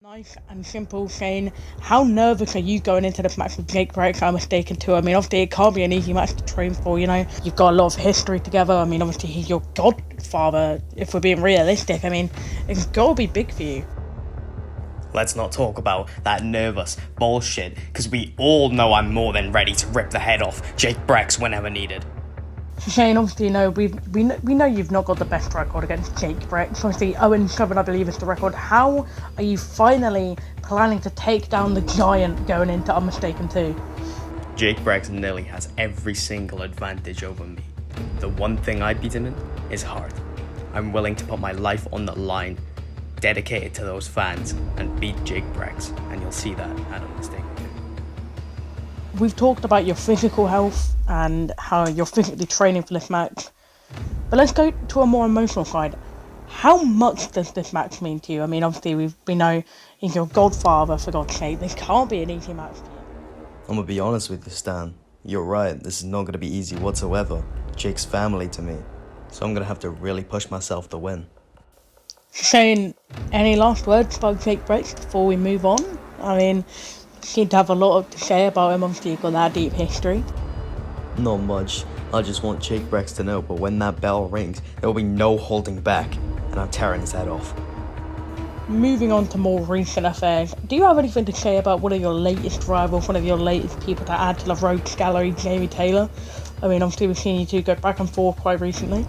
Nice and simple, Shane. How nervous are you going into this match with Jake Briggs? I'm mistaken too. I mean, obviously it can't be an easy match to train for, you know. You've got a lot of history together. I mean, obviously he's your godfather, if we're being realistic. I mean, it's gotta be big for you. Let's not talk about that nervous bullshit, because we all know I'm more than ready to rip the head off Jake Briggs whenever needed. Shane, obviously, you know, we know you've not got the best record against Jake Briggs. Obviously, 0-7, I believe, is the record. How are you finally planning to take down the giant going into Unmistaken 2? Jake Briggs nearly has every single advantage over me. The one thing I beat him in is heart. I'm willing to put my life on the line, dedicated to those fans, and beat Jake Briggs, and you'll see that at Unmistaken 2. We've talked about your physical health and how you're physically training for this match, but let's go to a more emotional side. How much does this match mean to you? I mean, obviously we know he's your godfather, for God's sake. This can't be an easy match for you. I'm gonna be honest with you, Stan. You're right, this is not gonna be easy whatsoever. Jake's family to me, so I'm gonna have to really push myself to win. Shane, any last words about Jake Briggs before we move on? I mean, you seem to have a lot to say about him. Obviously, you've got that deep history. Not much. I just want Jake Briggs to know, but when that bell rings, there will be no holding back, and I'm tearing his head off. Moving on to more recent affairs, do you have anything to say about one of your latest rivals, one of your latest people to add to the Rogues Gallery, Jamie Taylor? I mean, obviously we've seen you two go back and forth quite recently.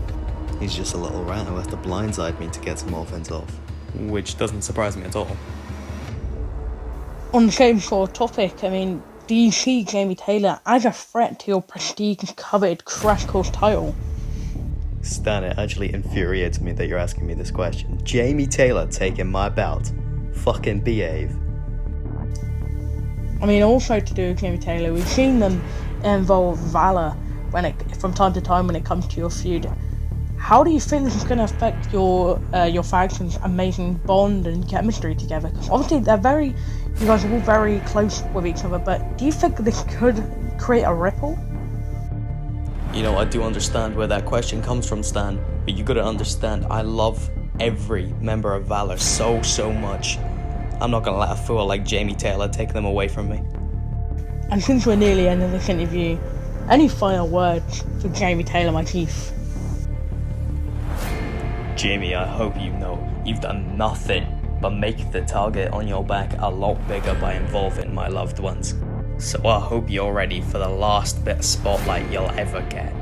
He's just a little rat who has to blindside me to get some offense off. Which doesn't surprise me at all. On the same sort of topic, I mean, do you see Jamie Taylor as a threat to your prestigious coveted Crash Course title? Stan, it actually infuriates me that you're asking me this question. Jamie Taylor taking my belt. Fucking behave. I mean, also to do with Jamie Taylor, we've seen them involve Valor from time to time when it comes to your feud. How do you think this is going to affect your faction's amazing bond and chemistry together? Because obviously you guys are all very close with each other, but do you think this could create a ripple? You know, I do understand where that question comes from, Stan, but you gotta understand, I love every member of Valor so much. I'm not gonna let a fool like Jamie Taylor take them away from me. And since we're nearly ending this interview, any final words for Jamie Taylor, my chief? Jamie, I hope you know you've done nothing but make the target on your back a lot bigger by involving my loved ones. So I hope you're ready for the last bit of spotlight you'll ever get.